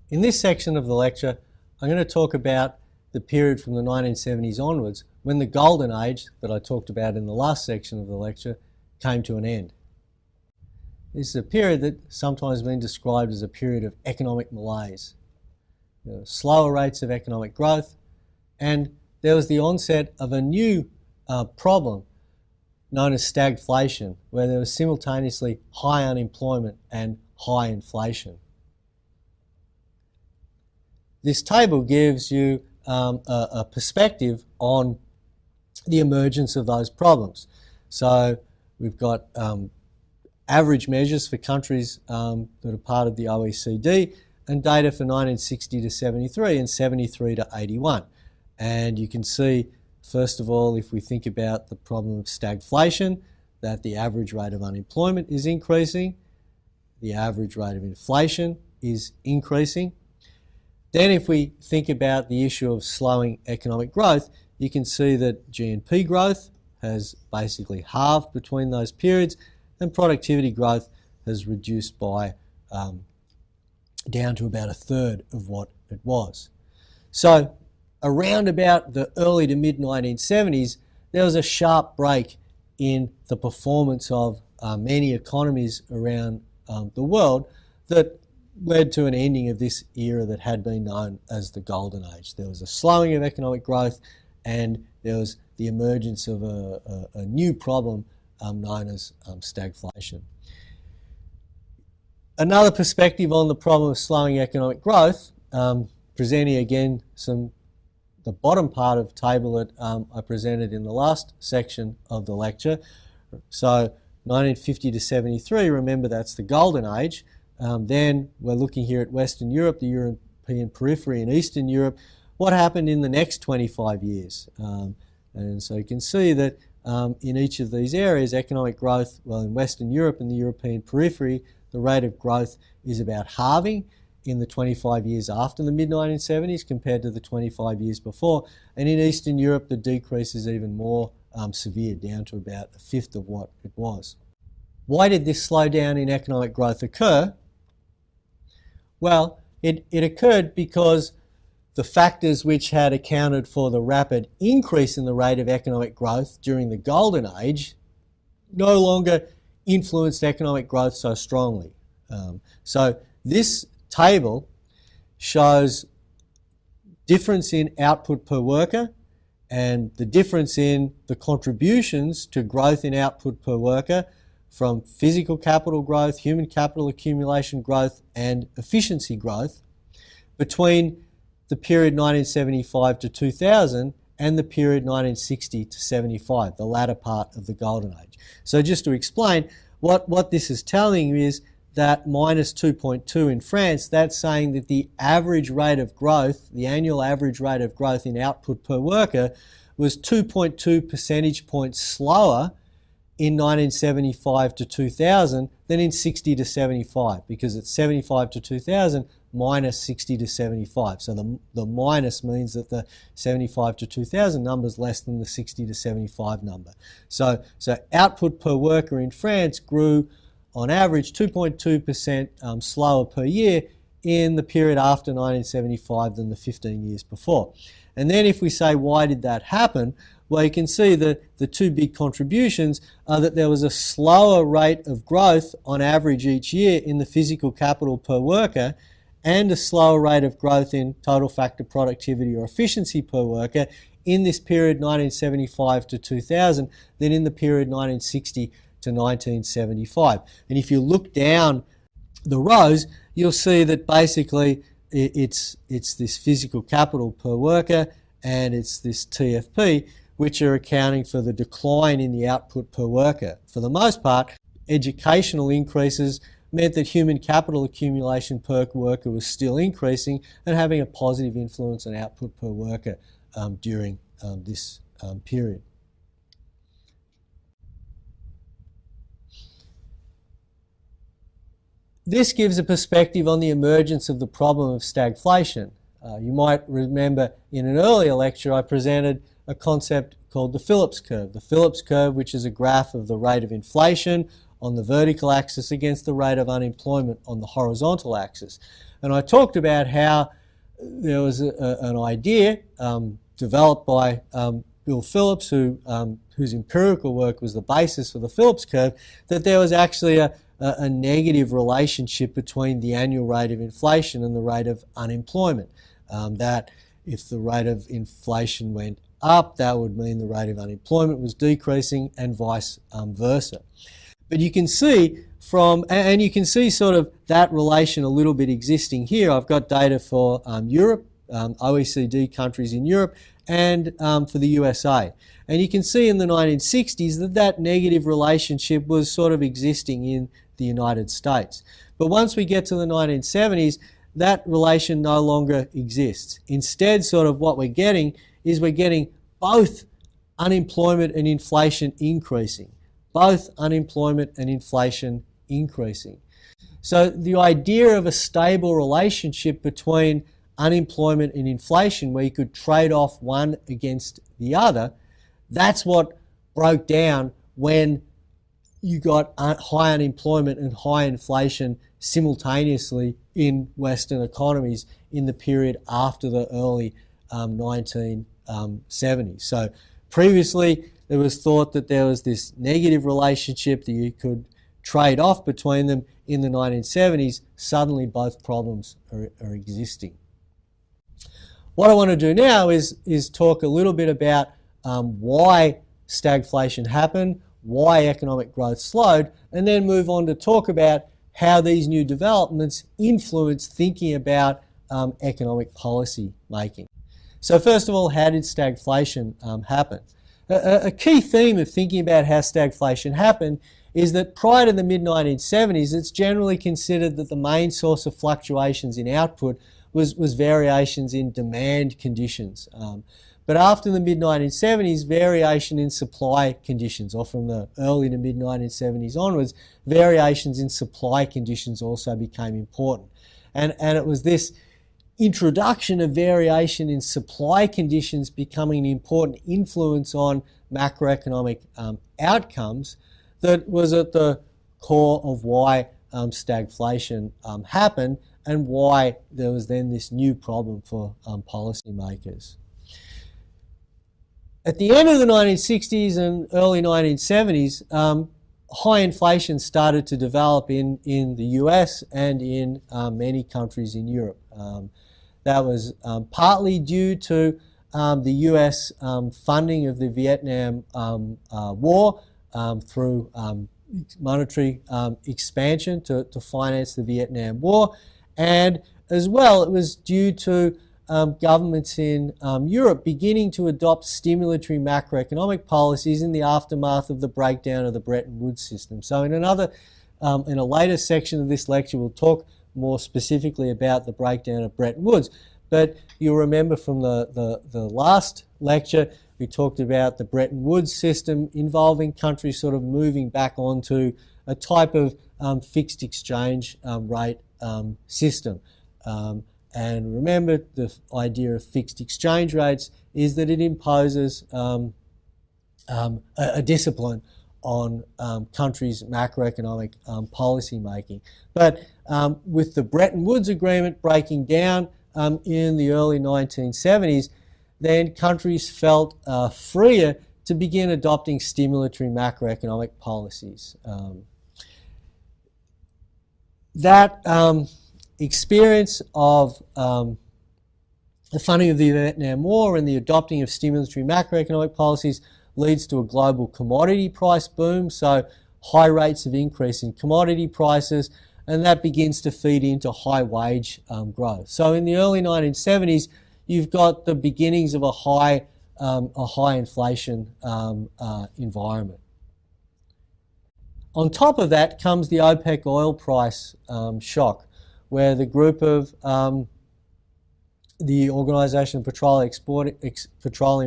In this section of the lecture, I'm going to talk about the period from the 1970s onwards when the golden age that I talked about in the last section of the lecture came to an end. This is a period that sometimes been described as a period of economic malaise. There were slower rates of economic growth, and there was the onset of a new problem known as stagflation, where there was simultaneously high unemployment and high inflation. This table gives you a perspective on the emergence of those problems. So we've got average measures for countries that are part of the OECD and data for 1960 to 73 and 73 to 81. And you can see, first of all, if we think about the problem of stagflation, that the average rate of unemployment is increasing, the average rate of inflation is increasing. Then if we think about the issue of slowing economic growth, you can see that GNP growth has basically halved between those periods, and productivity growth has reduced by down to about a third of what it was. So around about the early to mid 1970s, there was a sharp break in the performance of many economies around the world that led to an ending of this era that had been known as the golden age. There was a slowing of economic growth, and there was the emergence of a new problem known as stagflation. Another perspective on the problem of slowing economic growth, presenting again the bottom part of the table that I presented in the last section of the lecture. So 1950 to 73, remember that's the golden age. Then we're looking here at Western Europe, the European periphery, and Eastern Europe. What happened in the next 25 years? And so you can see that in each of these areas, economic growth, well, in Western Europe and the European periphery, the rate of growth is about halving in the 25 years after the mid-1970s compared to the 25 years before. And in Eastern Europe, the decrease is even more severe, down to about a fifth of what it was. Why did this slowdown in economic growth occur? Well, it occurred because the factors which had accounted for the rapid increase in the rate of economic growth during the golden age no longer influenced economic growth so strongly. So this table shows difference in output per worker and the difference in the contributions to growth in output per worker from physical capital growth, human capital accumulation growth, and efficiency growth between the period 1975 to 2000 and the period 1960 to 75, the latter part of the golden age. So just to explain, what this is telling you is that minus 2.2 in France, that's saying that the average rate of growth, the annual average rate of growth in output per worker was 2.2 percentage points slower in 1975 to 2000 than in 60 to 75, because it's 75 to 2000 minus 60 to 75. So the minus means that the 75 to 2000 number is less than the 60 to 75 number. So output per worker in France grew on average 2.2% slower per year in the period after 1975 than the 15 years before. And then if we say, why did that happen? Well, you can see that the two big contributions are that there was a slower rate of growth on average each year in the physical capital per worker and a slower rate of growth in total factor productivity or efficiency per worker in this period 1975 to 2000 than in the period 1960 to 1975. And if you look down the rows, you'll see that basically it's this physical capital per worker and it's this TFP which are accounting for the decline in the output per worker. For the most part, educational increases meant that human capital accumulation per worker was still increasing and having a positive influence on output per worker during this period. This gives a perspective on the emergence of the problem of stagflation. You might remember in an earlier lecture I presented a concept called the Phillips curve. The Phillips curve, which is a graph of the rate of inflation on the vertical axis against the rate of unemployment on the horizontal axis. And I talked about how there was an idea developed by Bill Phillips, whose empirical work was the basis for the Phillips curve, that there was actually a negative relationship between the annual rate of inflation and the rate of unemployment. That if the rate of inflation went up, that would mean the rate of unemployment was decreasing, and vice versa. But you can see and you can see sort of that relation a little bit existing here. I've got data for Europe, OECD countries in Europe, and for the USA. And you can see in the 1960s that negative relationship was sort of existing in the United States. But once we get to the 1970s, that relation no longer exists. Instead, sort of what we're getting is both unemployment and inflation increasing. Both unemployment and inflation increasing. So the idea of a stable relationship between unemployment and inflation, where you could trade off one against the other, that's what broke down when you got high unemployment and high inflation simultaneously in Western economies in the period after the early 1970s. So previously it was thought that there was this negative relationship that you could trade off between them. In the 1970s, suddenly both problems are existing. What I want to do now is talk a little bit about why stagflation happened, why economic growth slowed, and then move on to talk about how these new developments influence thinking about economic policy making. So first of all, how did stagflation happen? A key theme of thinking about how stagflation happened is that prior to the mid-1970s, it's generally considered that the main source of fluctuations in output was variations in demand conditions. But after the mid-1970s, variation in supply conditions, or from the early to mid-1970s onwards, variations in supply conditions also became important. And it was this introduction of variation in supply conditions becoming an important influence on macroeconomic outcomes that was at the core of why stagflation happened, and why there was then this new problem for policymakers. At the end of the 1960s and early 1970s, high inflation started to develop in the US and in many countries in Europe. That was partly due to the US funding of the Vietnam War through monetary expansion to finance the Vietnam War, and as well it was due to governments in Europe beginning to adopt stimulatory macroeconomic policies in the aftermath of the breakdown of the Bretton Woods system. So in a later section of this lecture, we'll talk more specifically about the breakdown of Bretton Woods. But you'll remember from the last lecture, we talked about the Bretton Woods system involving countries sort of moving back onto a type of fixed exchange rate system. And remember, the idea of fixed exchange rates is that it imposes a discipline on countries' macroeconomic policy making. But with the Bretton Woods Agreement breaking down in the early 1970s, then countries felt freer to begin adopting stimulatory macroeconomic policies. That experience of the funding of the Vietnam War and the adopting of stimulatory macroeconomic policies leads to a global commodity price boom, so high rates of increase in commodity prices, and that begins to feed into high wage growth. So in the early 1970s, you've got the beginnings of a high inflation environment. On top of that comes the OPEC oil price shock, where the group of the Organisation of Petroleum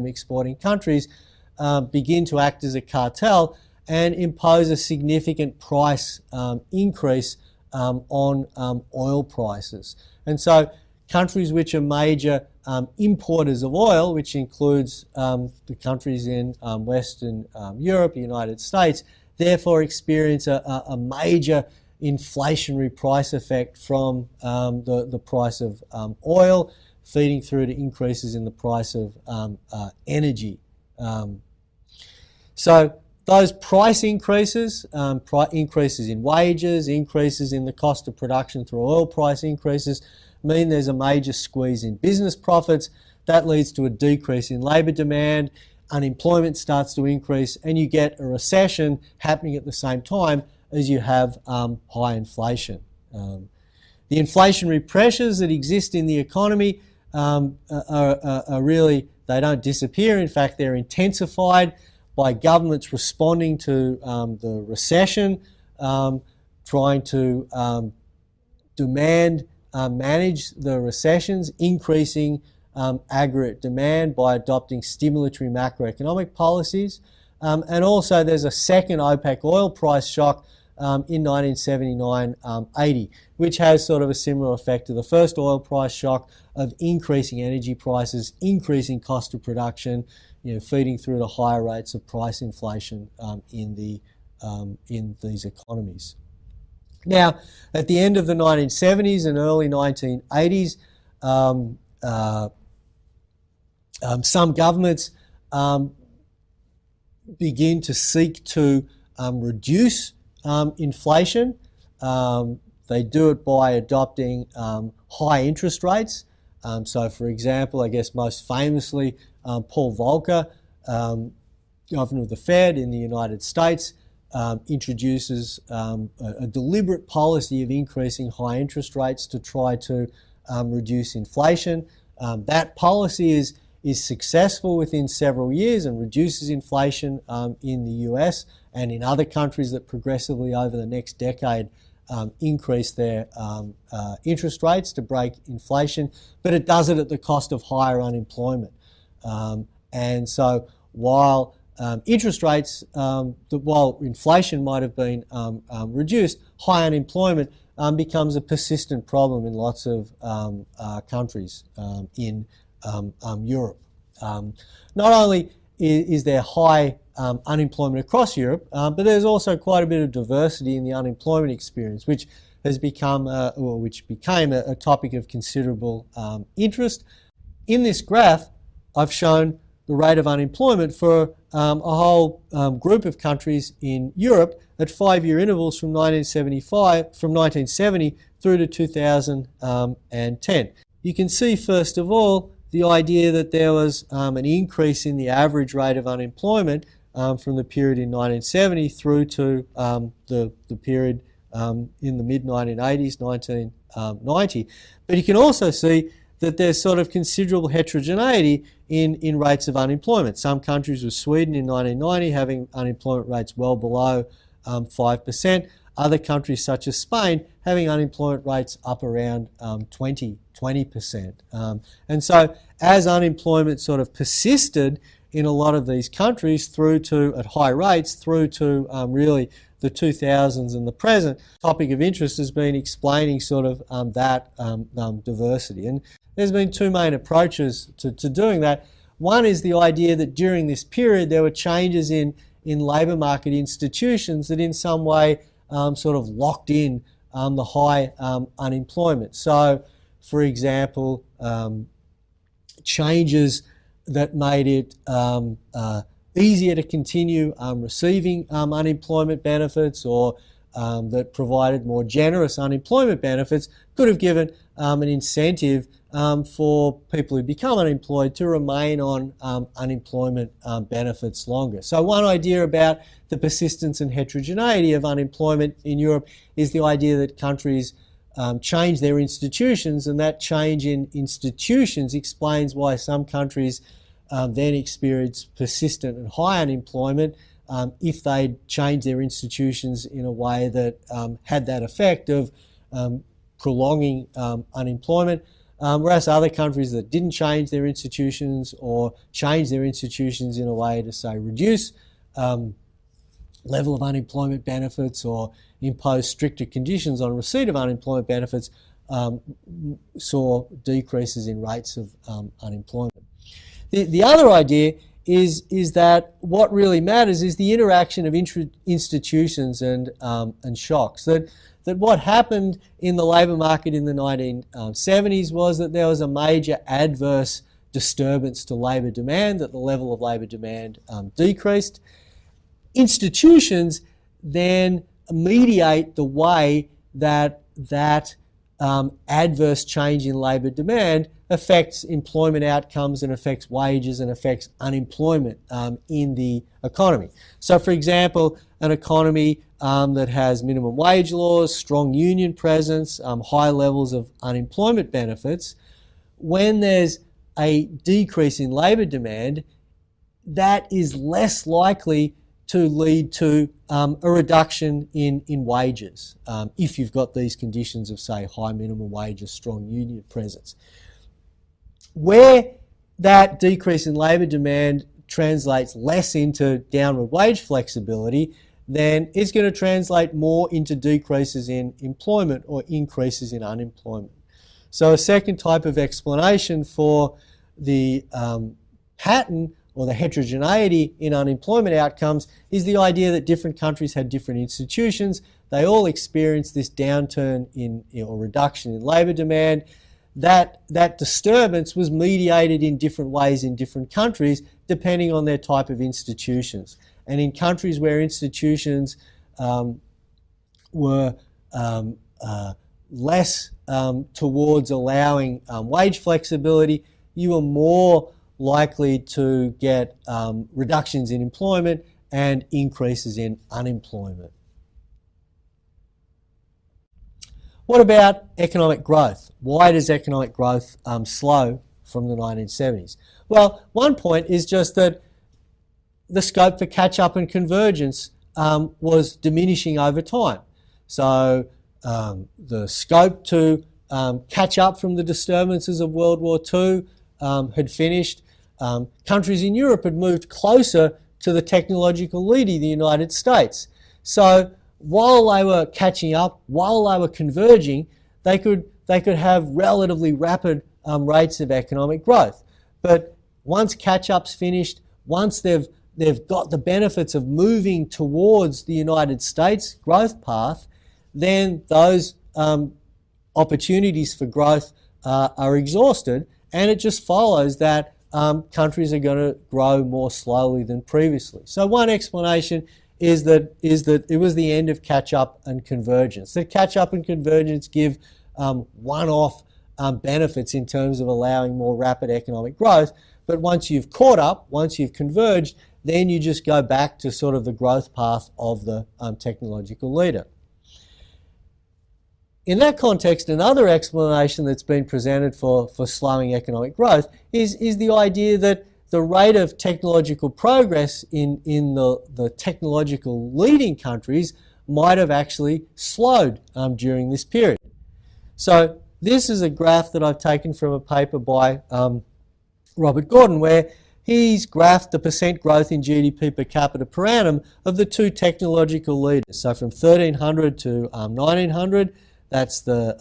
Exporting Countries begin to act as a cartel and impose a significant price increase on oil prices. And so countries which are major importers of oil, which includes the countries in Western Europe, the United States, therefore experience a major inflationary price effect from the price of oil, feeding through to increases in the price of energy. So those price increases, increases in wages, increases in the cost of production through oil price increases, mean there's a major squeeze in business profits. That leads to a decrease in labour demand, unemployment starts to increase, and you get a recession happening at the same time as you have high inflation. The inflationary pressures that exist in the economy are really, they don't disappear. In fact, they're intensified by governments responding to the recession, trying to demand manage the recessions, increasing aggregate demand by adopting stimulatory macroeconomic policies. And also there's a second OPEC oil price shock in 1979-80, which has sort of a similar effect to the first oil price shock of increasing energy prices, increasing cost of production, feeding through to higher rates of price inflation in these economies. Now, at the end of the 1970s and early 1980s, some governments begin to seek to reduce inflation. They do it by adopting high interest rates. So, for example, I guess most famously, Paul Volcker, governor of the Fed in the United States, introduces a deliberate policy of increasing high interest rates to try to reduce inflation. That policy is successful within several years and reduces inflation in the US and in other countries that progressively over the next decade increase their interest rates to break inflation, but it does it at the cost of higher unemployment. And so while interest rates, while inflation might have been reduced, high unemployment becomes a persistent problem in lots of countries in Europe. Not only is there high unemployment across Europe, but there's also quite a bit of diversity in the unemployment experience, which has become, which became a topic of considerable interest. In this graph, I've shown the rate of unemployment for a whole group of countries in Europe at 5-year intervals from 1970 through to 2010. You can see, first of all, the idea that there was an increase in the average rate of unemployment from the period in 1970 through to the period in the mid-1980s, 1990. But you can also see that there's sort of considerable heterogeneity in rates of unemployment. Some countries, with Sweden in 1990 having unemployment rates well below 5%. Other countries such as Spain having unemployment rates up around 20%. And so as unemployment sort of persisted in a lot of these countries through to, at high rates, through to really the 2000s and the present, topic of interest has been explaining sort of that diversity. And there's been two main approaches to doing that. One is the idea that during this period there were changes in labour market institutions that in some way sort of locked in the high unemployment. So, for example, changes that made it easier to continue receiving unemployment benefits, or that provided more generous unemployment benefits, could have given an incentive for people who become unemployed to remain on unemployment benefits longer. So one idea about the persistence and heterogeneity of unemployment in Europe is the idea that countries change their institutions, and that change in institutions explains why some countries then experience persistent and high unemployment if they change their institutions in a way that had that effect of prolonging unemployment. Whereas other countries that didn't change their institutions, or change their institutions in a way to, say, reduce level of unemployment benefits or impose stricter conditions on receipt of unemployment benefits, saw decreases in rates of unemployment. The other idea is that what really matters is the interaction of institutions and shocks. That what happened in the labour market in the 1970s was that there was a major adverse disturbance to labour demand, that the level of labour demand decreased. Institutions then mediate the way that adverse change in labour demand affects employment outcomes and affects wages and affects unemployment in the economy. So, for example, an economy that has minimum wage laws, strong union presence, high levels of unemployment benefits, when there's a decrease in labour demand, that is less likely to lead to a reduction in wages if you've got these conditions of, say, high minimum wages, strong union presence. Where that decrease in labour demand translates less into downward wage flexibility, then it's going to translate more into decreases in employment or increases in unemployment. So a second type of explanation for the pattern or the heterogeneity in unemployment outcomes is the idea that different countries had different institutions. They all experienced this downturn in or reduction in labour demand. That disturbance was mediated in different ways in different countries depending on their type of institutions. And in countries where institutions were less towards allowing wage flexibility, you were more likely to get reductions in employment and increases in unemployment. What about economic growth? Why does economic growth slow from the 1970s? Well, one point is just that the scope for catch-up and convergence was diminishing over time. So the scope to catch up from the disturbances of World War II had finished. Countries in Europe had moved closer to the technological leader, the United States. So while they were catching up, while they were converging, they could have relatively rapid rates of economic growth. But once catch-up's finished, once they've got the benefits of moving towards the United States growth path, then those opportunities for growth are exhausted, and it just follows that countries are going to grow more slowly than previously. So one explanation is that it was the end of catch-up and convergence. That catch-up and convergence give one-off benefits in terms of allowing more rapid economic growth, but once you've caught up, once you've converged, then you just go back to sort of the growth path of the technological leader. In that context, another explanation that's been presented for slowing economic growth is the idea that the rate of technological progress in the technological leading countries might have actually slowed during this period. So this is a graph that I've taken from a paper by Robert Gordon, where he's graphed the percent growth in GDP per capita per annum of the two technological leaders. So from 1300 to 1900, that's the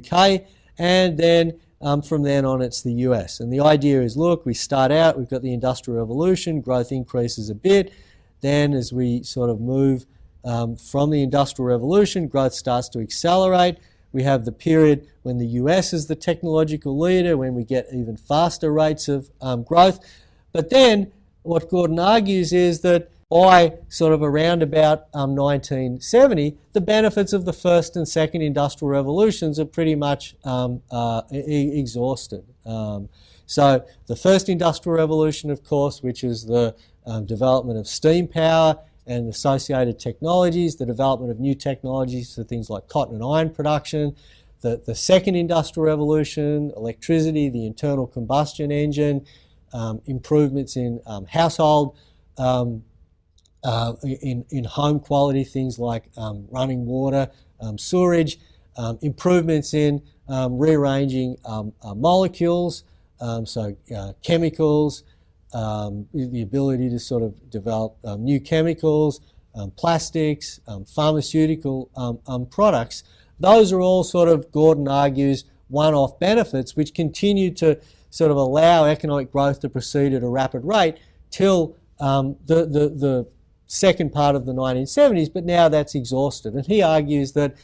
UK, and then from then on it's the US. And the idea is, look, we start out, we've got the Industrial Revolution, growth increases a bit, then as we sort of move from the Industrial Revolution, growth starts to accelerate. We have the period when the US is the technological leader, when we get even faster rates of growth. But then what Gordon argues is that by sort of around about 1970, the benefits of the first and second industrial revolutions are pretty much exhausted. So the first industrial revolution, of course, which is the development of steam power and associated technologies, the development of new technologies for things like cotton and iron production. The second industrial revolution, electricity, the internal combustion engine, improvements in household in home quality, things like running water, sewerage, improvements in rearranging molecules, so chemicals, the ability to sort of develop new chemicals, plastics, pharmaceutical products. Those are all sort of, Gordon argues, one-off benefits which continue to sort of allow economic growth to proceed at a rapid rate till the second part of the 1970s, but now that's exhausted. And he argues that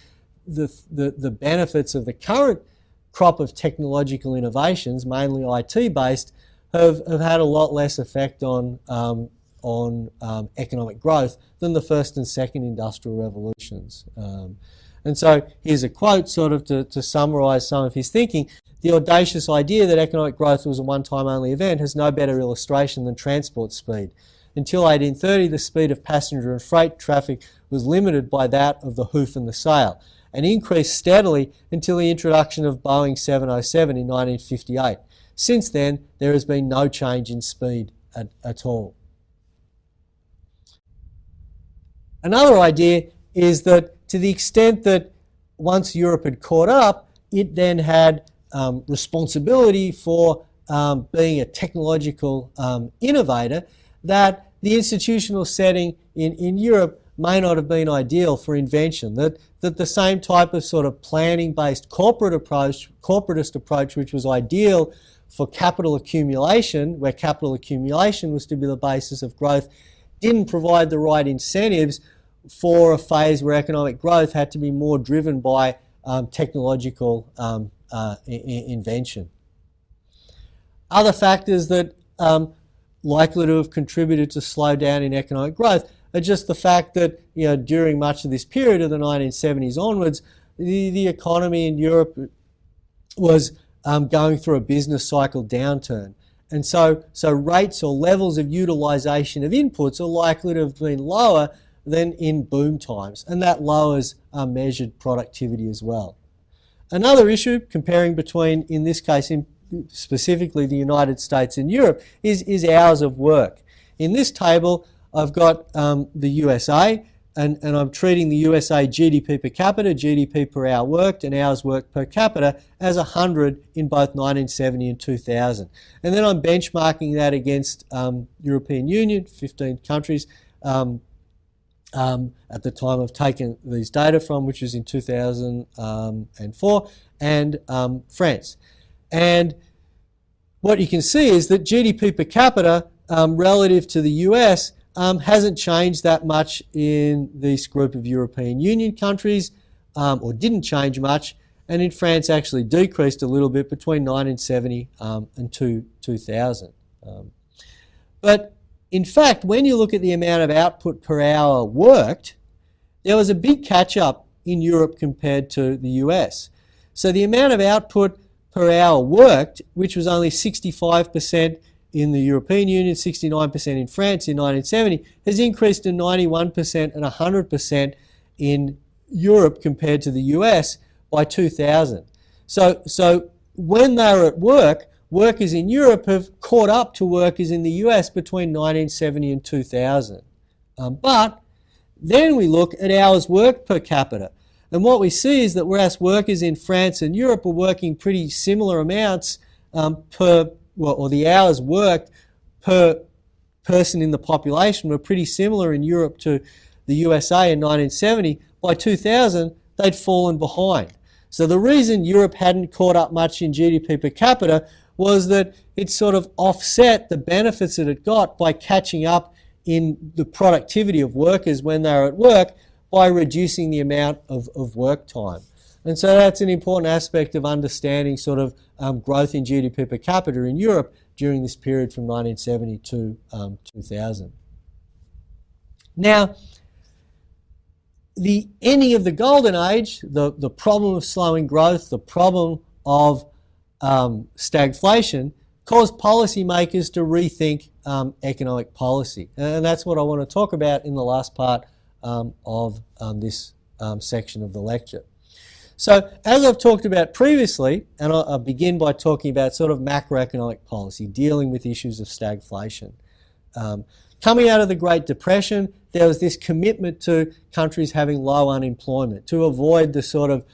the benefits of the current crop of technological innovations, mainly IT-based, have had a lot less effect on economic growth than the first and second industrial revolutions. And so here's a quote sort of to summarise some of his thinking. The audacious idea that economic growth was a one-time only event has no better illustration than transport speed. Until 1830, the speed of passenger and freight traffic was limited by that of the hoof and the sail, and increased steadily until the introduction of Boeing 707 in 1958. Since then, there has been no change in speed at all. Another idea is that to the extent that once Europe had caught up, it then had responsibility for being a technological innovator, that the institutional setting in Europe may not have been ideal for invention, that the same type of sort of planning-based corporatist approach, which was ideal for capital accumulation, where capital accumulation was to be the basis of growth, didn't provide the right incentives for a phase where economic growth had to be more driven by technological invention. Other factors that likely to have contributed to slow down in economic growth are just the fact that, you know, during much of this period of the 1970s onwards, the economy in Europe was going through a business cycle downturn. And so rates or levels of utilisation of inputs are likely to have been lower than in boom times, and that lowers measured productivity as well. Another issue, comparing between, in this case, specifically the United States and Europe, is hours of work. In this table, I've got the USA, and I'm treating the USA GDP per capita, GDP per hour worked, and hours worked per capita as 100 in both 1970 and 2000. And then I'm benchmarking that against European Union, 15 countries, at the time I've taken these data from, which is in 2004, and France. And what you can see is that GDP per capita relative to the US hasn't changed that much in this group of European Union countries, or didn't change much, and in France actually decreased a little bit between 1970 and 2000. But in fact, when you look at the amount of output per hour worked, there was a big catch-up in Europe compared to the US. So the amount of output per hour worked, which was only 65% in the European Union, 69% in France in 1970, has increased to 91% and 100% in Europe compared to the US by 2000. So when they're at work, workers in Europe have caught up to workers in the US between 1970 and 2000. But then we look at hours worked per capita. And what we see is that whereas workers in France and Europe are working pretty similar amounts or the hours worked per person in the population were pretty similar in Europe to the USA in 1970, by 2000 they'd fallen behind. So the reason Europe hadn't caught up much in GDP per capita was that it sort of offset the benefits that it got by catching up in the productivity of workers when they were at work by reducing the amount of work time. And so that's an important aspect of understanding sort of growth in GDP per capita in Europe during this period from 1970 to 2000. Now, the ending of the Golden Age, the problem of slowing growth, the problem of stagflation, caused policymakers to rethink economic policy. And that's what I want to talk about in the last part of this section of the lecture. So as I've talked about previously, and I'll begin by talking about sort of macroeconomic policy, dealing with issues of stagflation. Coming out of the Great Depression, there was this commitment to countries having low unemployment to avoid the sort of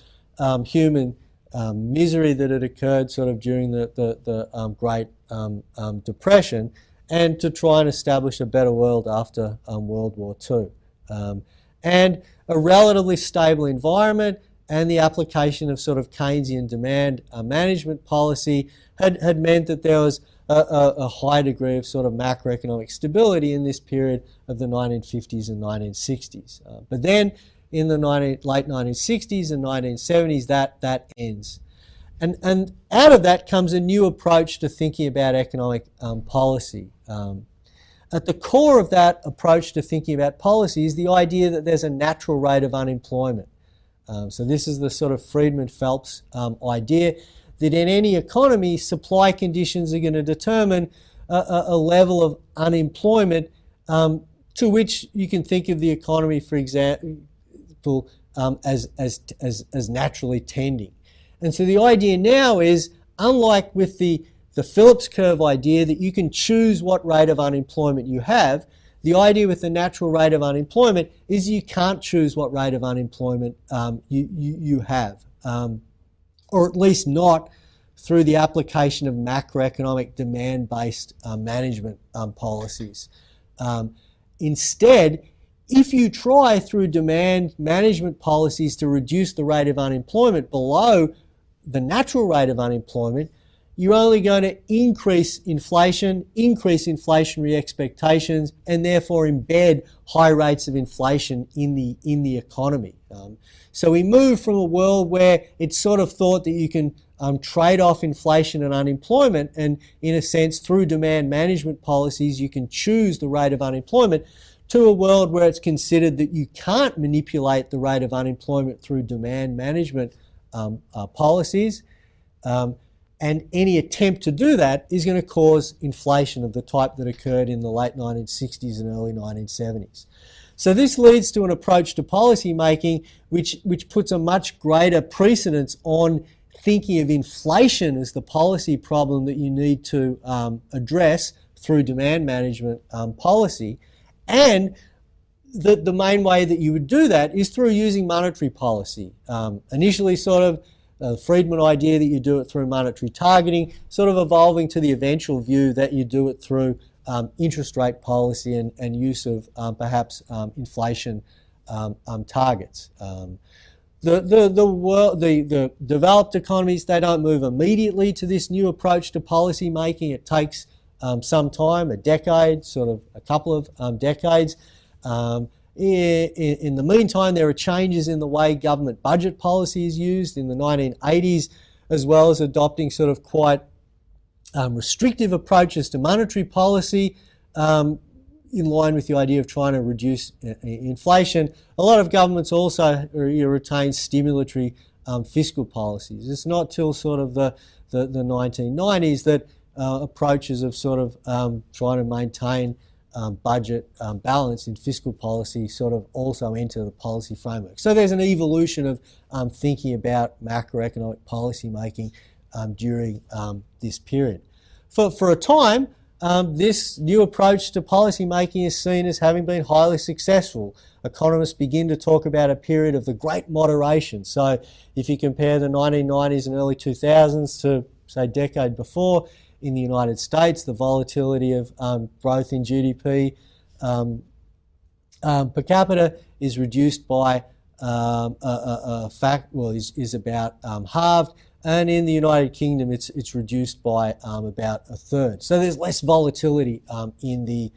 human misery that had occurred sort of during the Great Depression, and to try and establish a better world after World War II. And a relatively stable environment and the application of sort of Keynesian demand management policy had meant that there was a high degree of sort of macroeconomic stability in this period of the 1950s and 1960s. But then in the late 1960s and 1970s, that ends. And out of that comes a new approach to thinking about economic policy. At the core of that approach to thinking about policy is the idea that there's a natural rate of unemployment. So this is the sort of Friedman-Phelps idea that in any economy, supply conditions are going to determine a level of unemployment to which you can think of the economy, for example, as naturally tending. And so the idea now is, unlike with the Phillips curve idea that you can choose what rate of unemployment you have, the idea with the natural rate of unemployment is you can't choose what rate of unemployment you have, or at least not through the application of macroeconomic demand-based management policies. Instead, if you try through demand management policies to reduce the rate of unemployment below the natural rate of unemployment, you're only going to increase inflation, increase inflationary expectations, and therefore embed high rates of inflation in the economy. So we move from a world where it's sort of thought that you can trade off inflation and unemployment, and in a sense through demand management policies you can choose the rate of unemployment, to a world where it's considered that you can't manipulate the rate of unemployment through demand management policies. And any attempt to do that is going to cause inflation of the type that occurred in the late 1960s and early 1970s. So this leads to an approach to policy making which puts a much greater precedence on thinking of inflation as the policy problem that you need to address through demand management policy. And the main way that you would do that is through using monetary policy. Initially sort of the Friedman idea that you do it through monetary targeting, sort of evolving to the eventual view that you do it through interest rate policy and use of perhaps inflation targets. The developed economies, they don't move immediately to this new approach to policy making. It takes some time, a decade, sort of a couple of decades. In the meantime, there are changes in the way government budget policy is used in the 1980s, as well as adopting sort of quite restrictive approaches to monetary policy in line with the idea of trying to reduce inflation. A lot of governments also retain stimulatory fiscal policies. It's not till sort of the 1990s that approaches of sort of trying to maintain budget balance in fiscal policy sort of also enter the policy framework. So there's an evolution of thinking about macroeconomic policy making during this period. For a time, this new approach to policy making is seen as having been highly successful. Economists begin to talk about a period of the great moderation. So if you compare the 1990s and early 2000s to, say, a decade before, in the United States, the volatility of growth in GDP per capita is reduced by is about halved, and in the United Kingdom it's reduced by about a third. So there's less volatility in the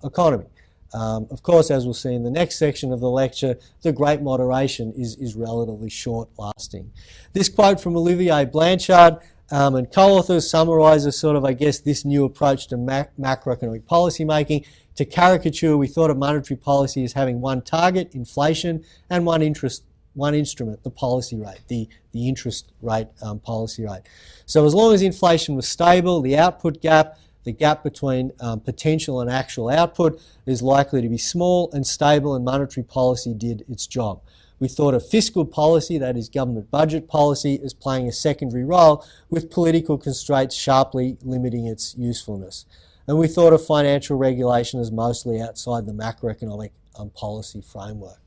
economy. Of course, as we'll see in the next section of the lecture, the great moderation is relatively short-lasting. This quote from Olivier Blanchard and co-authors summarises sort of, I guess, this new approach to macroeconomic policy making. To caricature, we thought of monetary policy as having one target, inflation, and one instrument, the policy rate, the interest rate policy rate. So as long as inflation was stable, the output gap, the gap between potential and actual output, is likely to be small and stable, and monetary policy did its job. We thought of fiscal policy, that is government budget policy, as playing a secondary role, with political constraints sharply limiting its usefulness. And we thought of financial regulation as mostly outside the macroeconomic policy framework.